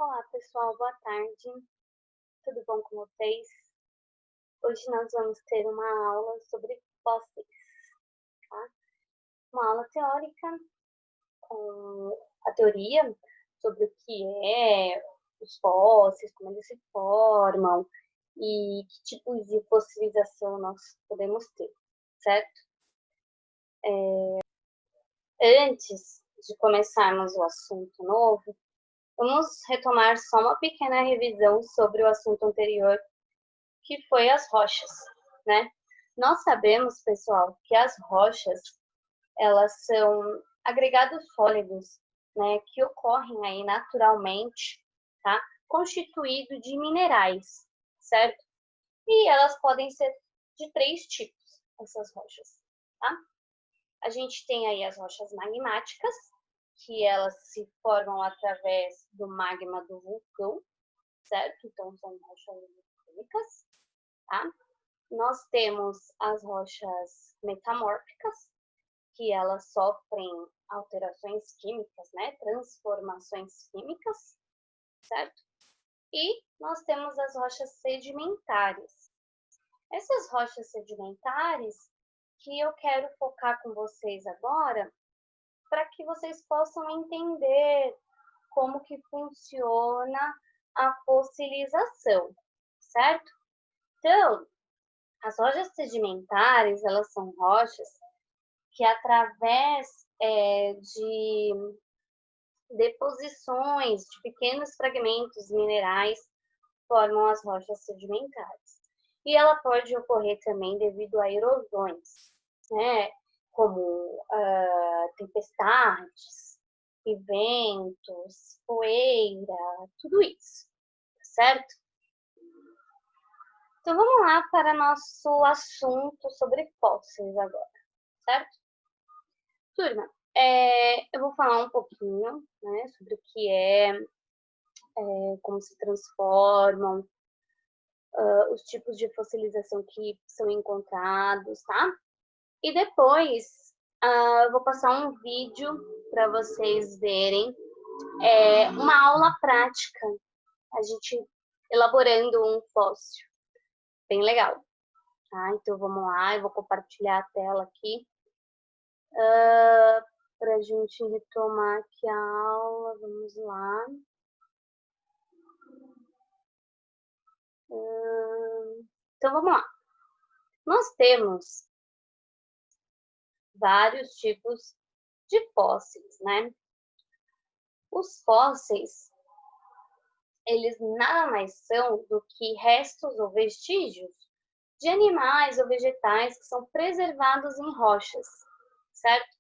Olá pessoal, boa tarde, tudo bom com vocês? Hoje nós vamos ter uma aula sobre fósseis, tá? Uma aula teórica com a teoria sobre o que é os fósseis, como eles se formam e que tipos de fossilização nós podemos ter, certo? Antes de começarmos o assunto novo, vamos retomar só uma pequena revisão sobre o assunto anterior, que foi as rochas, né? Nós sabemos, pessoal, que as rochas, elas são agregados sólidos, né, que ocorrem aí naturalmente, tá? Constituído de minerais, certo? E elas podem ser de três tipos, essas rochas, tá? A gente tem aí as rochas magmáticas, que elas se formam através do magma do vulcão, certo? Então, são rochas vulcânicas, tá? Nós temos as rochas metamórficas, que elas sofrem alterações químicas, né? Transformações químicas, certo? E nós temos as rochas sedimentares. Essas rochas sedimentares que eu quero focar com vocês agora, para que vocês possam entender como que funciona a fossilização, certo? Então, as rochas sedimentares, elas são rochas que através de deposições de pequenos fragmentos minerais formam as rochas sedimentares. E ela pode ocorrer também devido a erosões, né? Como tempestades, e ventos, poeira, tudo isso, certo? Então vamos lá para nosso assunto sobre fósseis agora, certo? Turma, eu vou falar um pouquinho, né, sobre o que como se transformam, os tipos de fossilização que são encontrados, tá? E depois eu vou passar um vídeo para vocês verem, uma aula prática, a gente elaborando um fóssil, bem legal, tá? Então vamos lá, eu vou compartilhar a tela aqui. Para a gente retomar aqui a aula, vamos lá. Então vamos lá. Nós temos vários tipos de fósseis, né? Os fósseis, eles nada mais são do que restos ou vestígios de animais ou vegetais que são preservados em rochas, certo?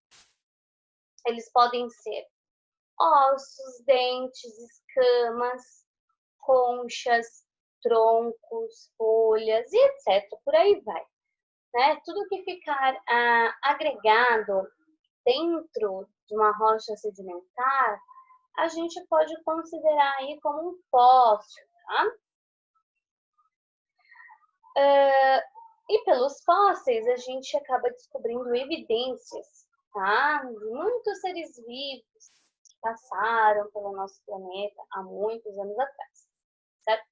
Eles podem ser ossos, dentes, escamas, conchas, troncos, folhas e etc. Por aí vai, né? Tudo que ficar agregado dentro de uma rocha sedimentar, a gente pode considerar aí como um fóssil, tá? E pelos fósseis a gente acaba descobrindo evidências, tá? De muitos seres vivos que passaram pelo nosso planeta há muitos anos atrás, certo?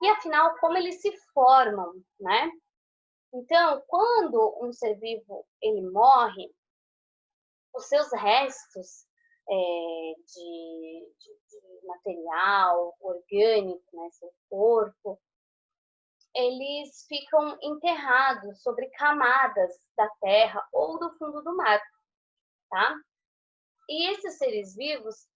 E afinal, como eles se formam, né? Então, quando um ser vivo ele morre, os seus restos de material orgânico, né, seu corpo, eles ficam enterrados sobre camadas da terra ou do fundo do mar, tá? E esses seres vivos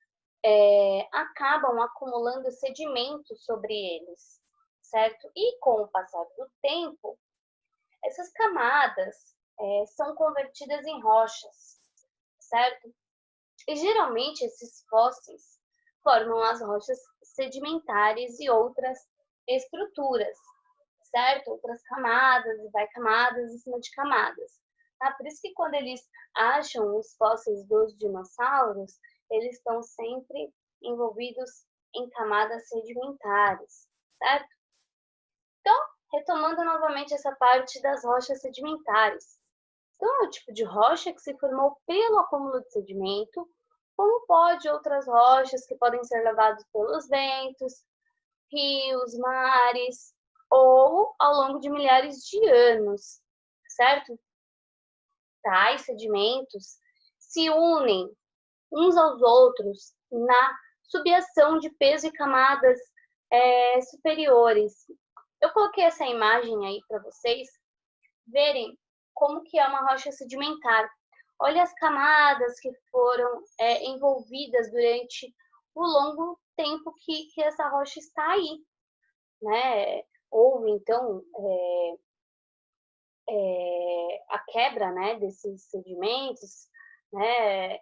acabam acumulando sedimentos sobre eles, certo? E com o passar do tempo, essas camadas são convertidas em rochas, certo? E geralmente esses fósseis formam as rochas sedimentares e outras estruturas, certo? Outras camadas, e vai camadas em cima de camadas. Tá? Por isso que quando eles acham os fósseis dos dinossauros, eles estão sempre envolvidos em camadas sedimentares, certo? Então, retomando novamente essa parte das rochas sedimentares. Então, é o tipo de rocha que se formou pelo acúmulo de sedimento como pode outras rochas que podem ser levadas pelos ventos, rios, mares, ou ao longo de milhares de anos, certo? Tais sedimentos se unem uns aos outros na subação de peso e camadas superiores. Eu coloquei essa imagem aí para vocês verem como que é uma rocha sedimentar. Olha as camadas que foram envolvidas durante o longo tempo que essa rocha está aí, né? Ou então a quebra, né, desses sedimentos, né,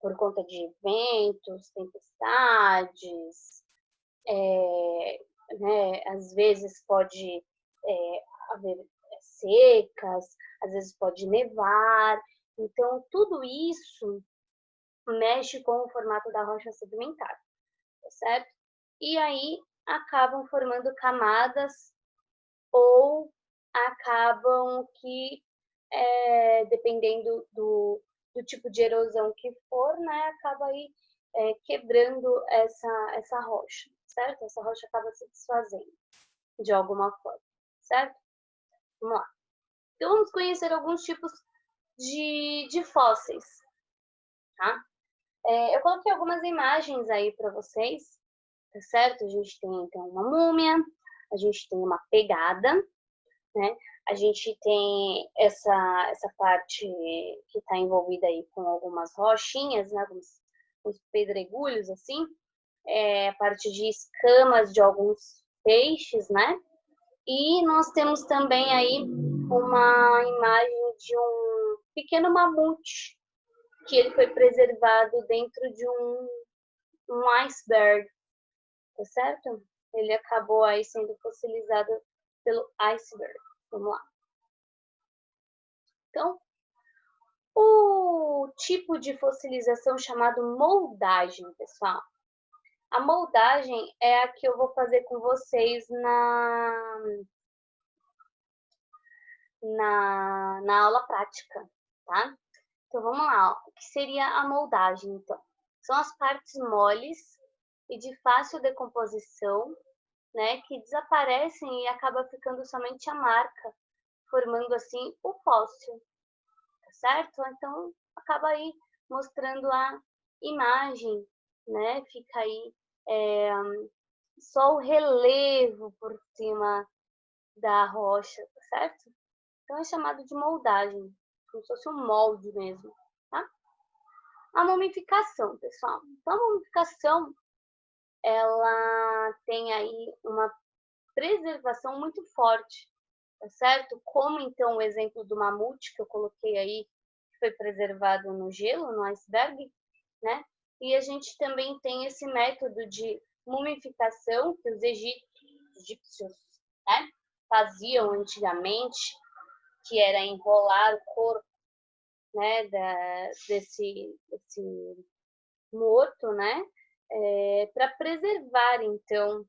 por conta de ventos, tempestades, né, às vezes pode haver secas, às vezes pode nevar. Então, tudo isso mexe com o formato da rocha sedimentar, tá certo? E aí acabam formando camadas ou acabam que, dependendo do tipo de erosão que for, né, acaba aí quebrando essa rocha, certo? Essa rocha acaba se desfazendo de alguma forma, certo? Vamos lá. Então, vamos conhecer alguns tipos de fósseis, tá? Eu coloquei algumas imagens aí para vocês, tá certo? A gente tem, então, uma múmia, a gente tem uma pegada, né? A gente tem essa parte que está envolvida aí com algumas rochinhas, né? Uns pedregulhos, assim. A parte de escamas de alguns peixes, né? E nós temos também aí uma imagem de um pequeno mamute, que ele foi preservado dentro de um iceberg, tá certo? Ele acabou aí sendo fossilizado pelo iceberg. Vamos lá. Então, o tipo de fossilização chamado moldagem, pessoal. A moldagem é a que eu vou fazer com vocês na aula prática, tá? Então, vamos lá. O que seria a moldagem, então? São as partes moles e de fácil decomposição, né, que desaparecem e acaba ficando somente a marca, formando assim o fóssil, tá certo? Então, acaba aí mostrando a imagem, né? Fica aí só o relevo por cima da rocha, tá certo? Então, é chamado de moldagem, como se fosse um molde mesmo, tá? A mumificação, pessoal. Então, a mumificação, ela tem aí uma preservação muito forte, tá certo? Como, então, o exemplo do mamute, que eu coloquei aí, que foi preservado no gelo, no iceberg, né? E a gente também tem esse método de mumificação que os egípcios, né, faziam antigamente, que era enrolar o corpo, né, desse morto, né, para preservar, então,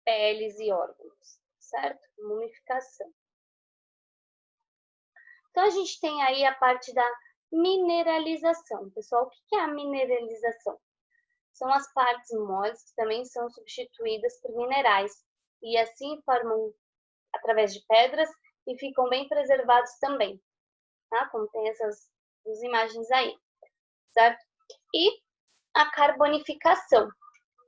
peles e órgãos, certo? Mumificação. Então, a gente tem aí a parte da mineralização. Pessoal, o que é a mineralização? São as partes moles que também são substituídas por minerais e assim formam através de pedras e ficam bem preservados também, tá? Como tem essas duas imagens aí, certo? E a carbonificação,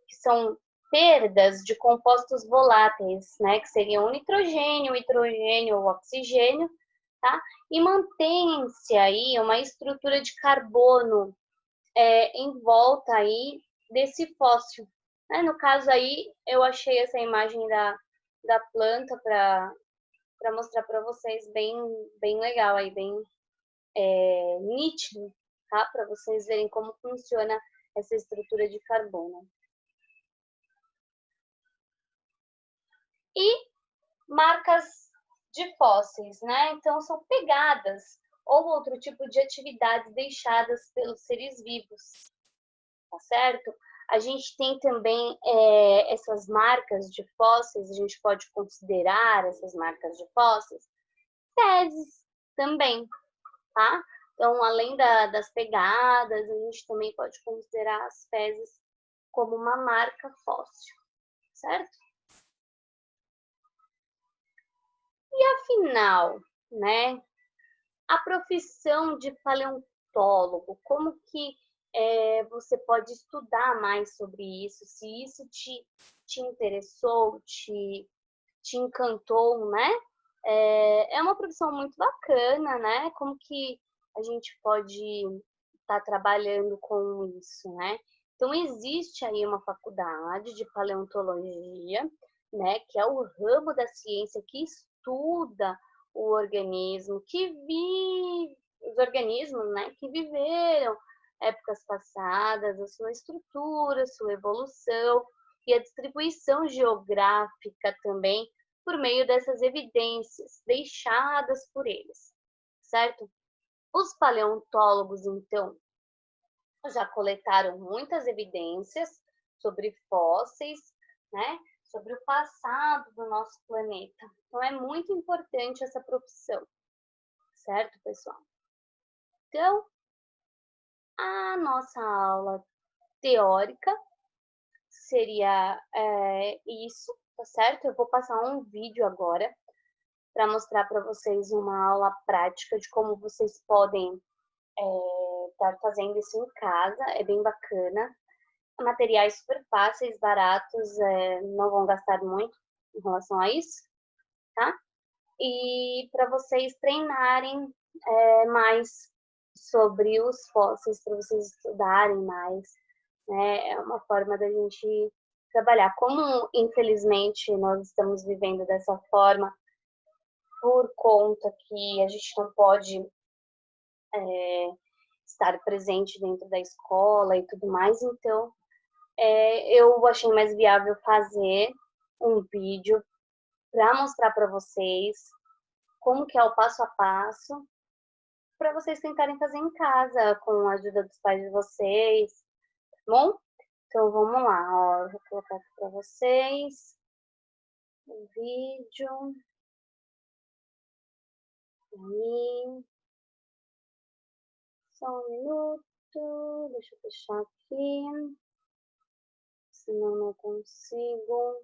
que são perdas de compostos voláteis, né? Que seriam o nitrogênio, o hidrogênio ou oxigênio, tá? E mantém-se aí uma estrutura de carbono em volta aí desse fóssil. Né? No caso aí, eu achei essa imagem da planta para mostrar para vocês bem legal aí, bem nítido, tá? Para vocês verem como funciona essa estrutura de carbono. E marcas de fósseis, né? Então, são pegadas ou outro tipo de atividades deixadas pelos seres vivos, tá certo? A gente tem também essas marcas de fósseis, a gente pode considerar essas marcas de fósseis fezes também, tá? Então, além das pegadas, a gente também pode considerar as fezes como uma marca fóssil, certo? E afinal, né, a profissão de paleontólogo, como que você pode estudar mais sobre isso, se isso te interessou, te encantou, né? É uma profissão muito bacana, né? Como que a gente pode estar trabalhando com isso, né? Então, existe aí uma faculdade de paleontologia, né? Que é o ramo da ciência que estuda o organismo, os organismos, né? Que viveram épocas passadas, a sua estrutura, sua evolução e a distribuição geográfica também por meio dessas evidências deixadas por eles, certo? Os paleontólogos, então, já coletaram muitas evidências sobre fósseis, né? Sobre o passado do nosso planeta. Então, é muito importante essa profissão, certo, pessoal? Então, a nossa aula teórica seria isso, tá certo? Eu vou passar um vídeo agora para mostrar para vocês uma aula prática de como vocês podem estar fazendo isso em casa, é bem bacana. Materiais super fáceis, baratos, não vão gastar muito em relação a isso, tá? E para vocês treinarem mais sobre os fósseis, para vocês estudarem mais, né? É uma forma da gente trabalhar. Como, infelizmente, nós estamos vivendo dessa forma, por conta que a gente não pode estar presente dentro da escola e tudo mais, então eu achei mais viável fazer um vídeo para mostrar para vocês como que é o passo a passo, para vocês tentarem fazer em casa, com a ajuda dos pais de vocês, tá bom? Então vamos lá, ó, eu vou colocar aqui para vocês o vídeo. Aí, só um minuto, deixa eu fechar aqui, senão não consigo.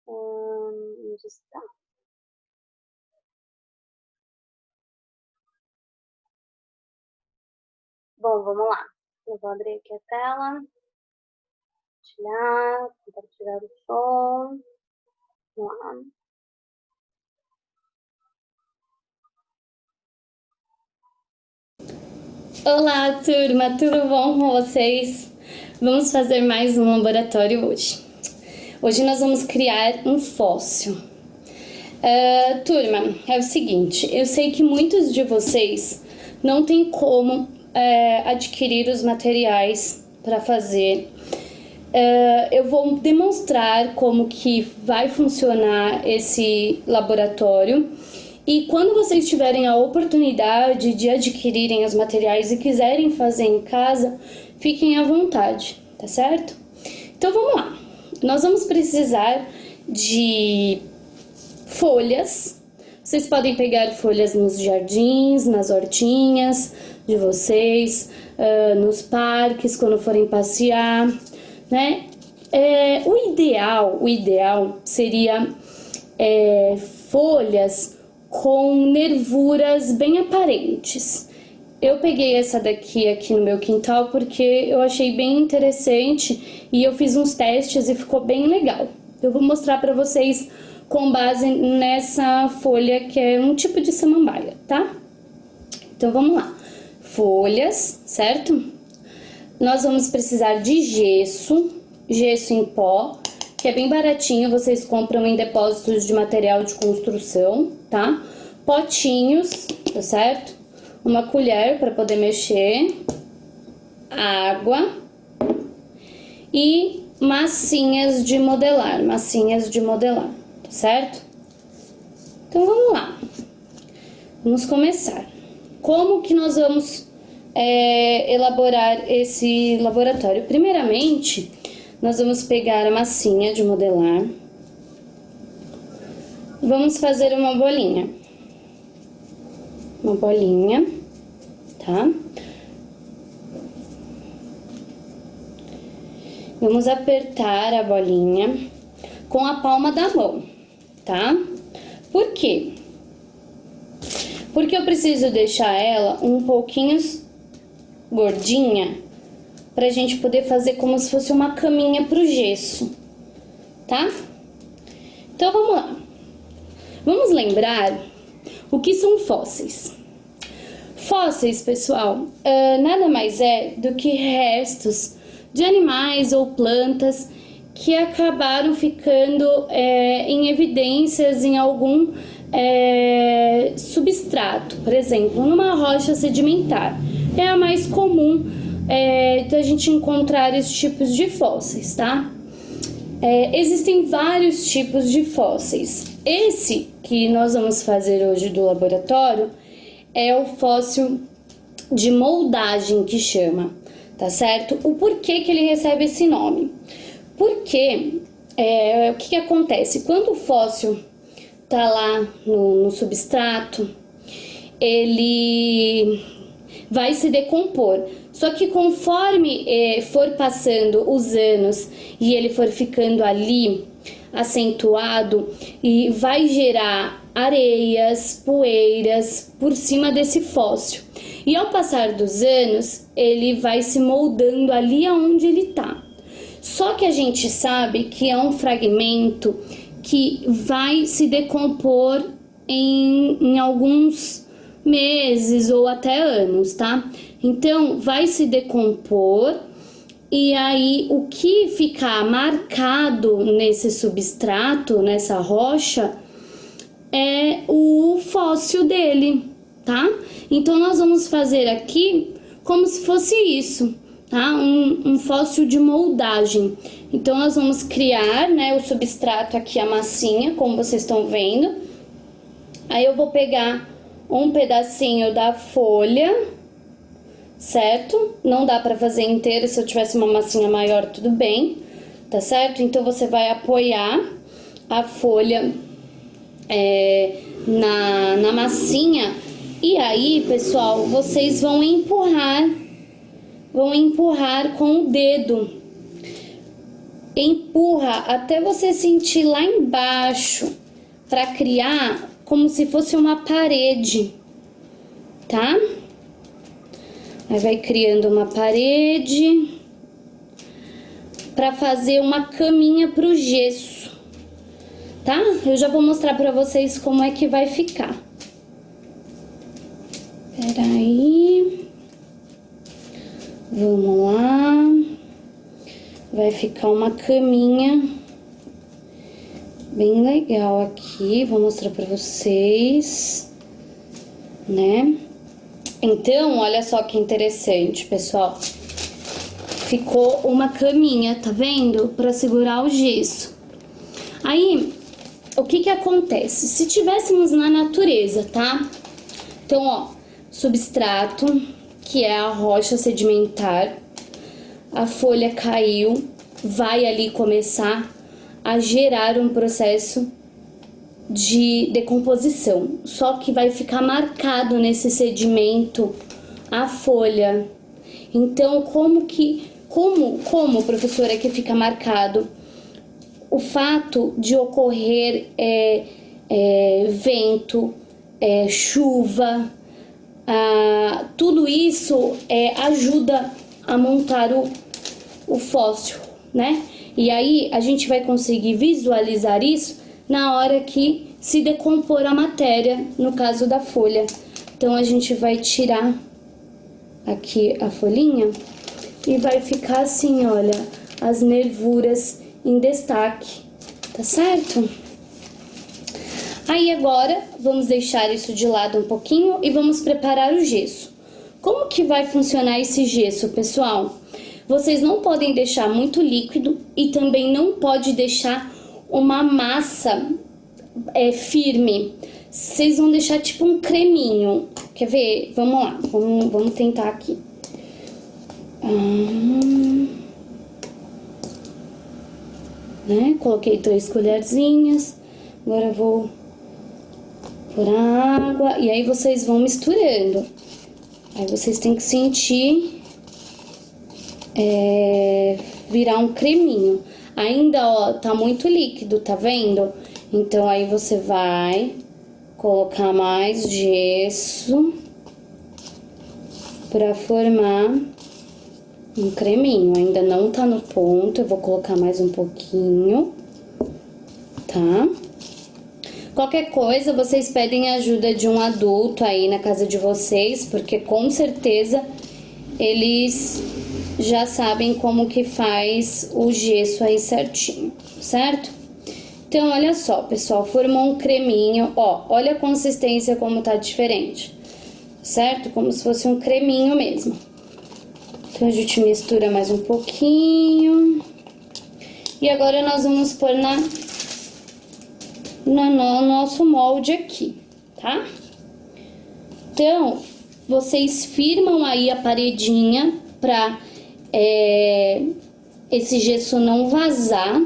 Onde está? Bom, vamos lá. Eu vou abrir aqui a tela, compartilhar o som. Vamos lá. Olá, turma, tudo bom com vocês? Vamos fazer mais um laboratório hoje. Hoje nós vamos criar um fóssil. Turma, é o seguinte, eu sei que muitos de vocês não tem como adquirir os materiais para fazer. Eu vou demonstrar como que vai funcionar esse laboratório. E quando vocês tiverem a oportunidade de adquirirem os materiais e quiserem fazer em casa, fiquem à vontade, tá certo? Então vamos lá. Nós vamos precisar de folhas. Vocês podem pegar folhas nos jardins, nas hortinhas de vocês, nos parques, quando forem passear, né? O ideal seria folhas com nervuras bem aparentes. Eu peguei essa daqui aqui no meu quintal porque eu achei bem interessante e eu fiz uns testes e ficou bem legal. Eu vou mostrar para vocês com base nessa folha que é um tipo de samambaia, tá? Então vamos lá. Folhas, certo? Nós vamos precisar de gesso em pó, que é bem baratinho, vocês compram em depósitos de material de construção, tá? Potinhos, tá certo? Uma colher para poder mexer, água e massinhas de modelar, tá certo? Então vamos lá, vamos começar. Como que nós vamos elaborar esse laboratório? Primeiramente, nós vamos pegar a massinha de modelar, vamos fazer uma bolinha. uma bolinha, tá? Vamos apertar a bolinha com a palma da mão, tá? Por quê? Porque eu preciso deixar ela um pouquinho gordinha pra gente poder fazer como se fosse uma caminha pro gesso, tá? Então, vamos lá. Vamos lembrar o que são fósseis. Fósseis, pessoal, nada mais é do que restos de animais ou plantas que acabaram ficando em evidências em algum substrato, por exemplo, numa rocha sedimentar. É a mais comum da gente encontrar esses tipos de fósseis, tá? Existem vários tipos de fósseis. Esse que nós vamos fazer hoje do laboratório é o fóssil de moldagem que chama, tá certo? O porquê que ele recebe esse nome? Porque o que acontece? Quando o fóssil tá lá no substrato, ele vai se decompor. Só que conforme for passando os anos e ele for ficando ali acentuado, e vai gerar areias, poeiras por cima desse fóssil. E ao passar dos anos, ele vai se moldando ali aonde ele tá. Só que a gente sabe que é um fragmento que vai se decompor em alguns meses ou até anos, tá? Então, vai se decompor e aí o que ficar marcado nesse substrato, nessa rocha, é o fóssil dele, tá? Então, nós vamos fazer aqui como se fosse isso, tá? Um fóssil de moldagem. Então, nós vamos criar, né, o substrato aqui, a massinha, como vocês estão vendo. Aí, eu vou pegar um pedacinho da folha, certo? Não dá pra fazer inteiro, se eu tivesse uma massinha maior, tudo bem, tá certo? Então, você vai apoiar a folha na massinha. E aí, pessoal, vocês vão empurrar com o dedo. Empurra até você sentir lá embaixo, para criar como se fosse uma parede, tá? Aí vai criando uma parede para fazer uma caminha pro gesso, tá? Eu já vou mostrar para vocês como é que vai ficar. Peraí. Vamos lá. Vai ficar uma caminha bem legal aqui. Vou mostrar pra vocês, né? Então, olha só que interessante, pessoal. Ficou uma caminha, tá vendo? Pra segurar o gesso. Aí, o que que acontece? Se tivéssemos na natureza, tá? Então, ó, substrato, que é a rocha sedimentar, a folha caiu, vai ali começar a gerar um processo de decomposição. Só que vai ficar marcado nesse sedimento a folha. Então, como, professora, que fica marcado? O fato de ocorrer vento, chuva, tudo isso ajuda a montar o fóssil, né? E aí a gente vai conseguir visualizar isso na hora que se decompor a matéria, no caso da folha. Então a gente vai tirar aqui a folhinha e vai ficar assim, olha, as nervuras em destaque, tá certo? Aí agora vamos deixar isso de lado um pouquinho e vamos preparar o gesso. Como que vai funcionar esse gesso, pessoal? Vocês não podem deixar muito líquido e também não pode deixar uma massa firme. Vocês vão deixar tipo um creminho. Quer ver? Vamos lá, vamos tentar aqui. Né? Coloquei 3 colherzinhas. Agora eu vou Por água, e aí vocês vão misturando. Aí vocês têm que sentir virar um creminho. Ainda, ó, tá muito líquido, tá vendo? Então, aí você vai colocar mais gesso pra formar um creminho. Ainda não tá no ponto, eu vou colocar mais um pouquinho, tá? Qualquer coisa, vocês pedem ajuda de um adulto aí na casa de vocês, porque com certeza eles já sabem como que faz o gesso aí certinho, certo? Então, olha só, pessoal, formou um creminho, ó, olha a consistência como tá diferente, certo? Como se fosse um creminho mesmo. Então, a gente mistura mais um pouquinho. E agora nós vamos pôr no nosso molde aqui, tá? Então, vocês firmam aí a paredinha pra esse gesso não vazar,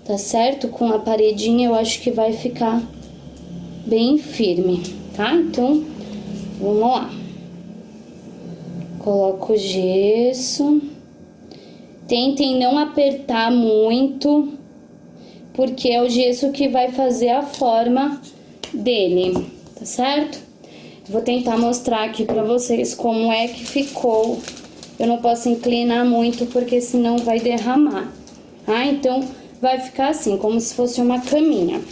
tá certo? Com a paredinha eu acho que vai ficar bem firme, tá? Então, vamos lá. Coloco o gesso. Tentem não apertar muito, porque é o gesso que vai fazer a forma dele, tá certo? Vou tentar mostrar aqui pra vocês como é que ficou. Eu não posso inclinar muito, porque senão vai derramar, tá? Então, vai ficar assim, como se fosse uma caminha.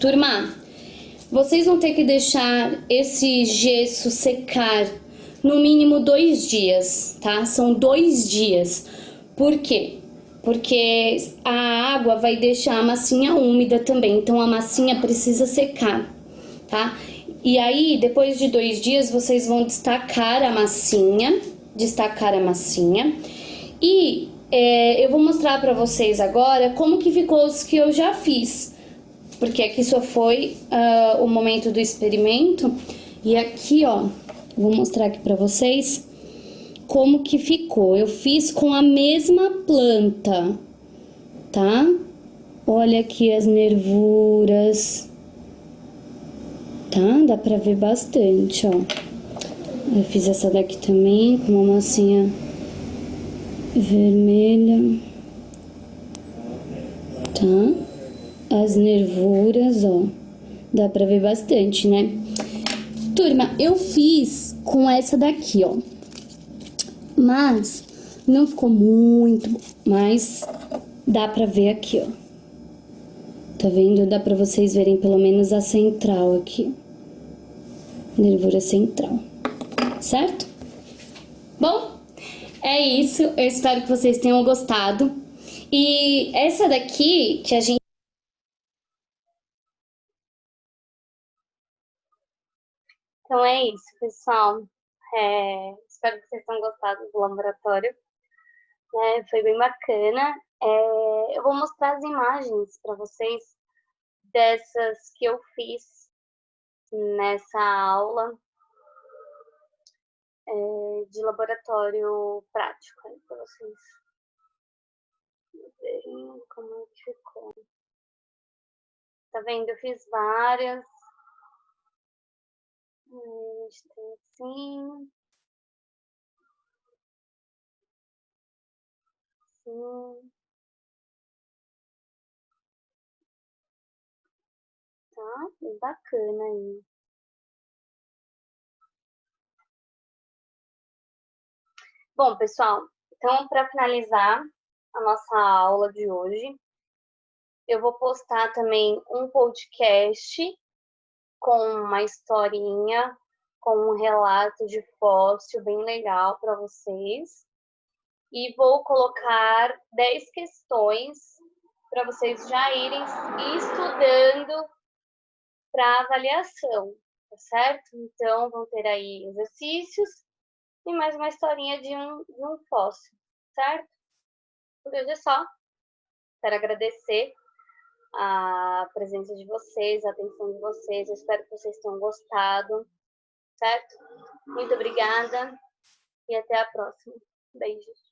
Turma, vocês vão ter que deixar esse gesso secar no mínimo 2 dias, tá? São 2 dias. Por quê? Porque a água vai deixar a massinha úmida também, então a massinha precisa secar, tá? E aí, depois de 2 dias, vocês vão destacar a massinha, e eu vou mostrar pra vocês agora como que ficou os que eu já fiz, porque aqui só foi o momento do experimento. E aqui, ó, vou mostrar aqui pra vocês como que ficou. Eu fiz com a mesma planta, tá? Olha aqui as nervuras, tá? Dá pra ver bastante, ó. Eu fiz essa daqui também com uma massinha vermelha, tá? As nervuras, ó, dá pra ver bastante, né? Turma, eu fiz com essa daqui, ó, mas não ficou muito bom, mas dá pra ver aqui, ó. Tá vendo? Dá pra vocês verem pelo menos a central aqui. Nervura central, certo? Bom, é isso. Eu espero que vocês tenham gostado. E essa daqui que a gente... Então é isso, pessoal. Espero que vocês tenham gostado do laboratório. Foi bem bacana. Eu vou mostrar as imagens para vocês dessas que eu fiz nessa aula de laboratório prático para vocês verem como que ficou. Tá vendo? Eu fiz várias. A gente tem assim. Assim. Tá? Bem bacana aí. Bom, pessoal, então para finalizar a nossa aula de hoje, eu vou postar também um podcast com uma historinha, com um relato de fóssil bem legal para vocês. E vou colocar 10 questões para vocês já irem estudando para avaliação, tá certo? Então, vão ter aí exercícios e mais uma historinha de um fóssil, certo? Por hoje é só. Quero agradecer a presença de vocês, a atenção de vocês. Eu espero que vocês tenham gostado, certo? Muito obrigada e até a próxima. Beijos.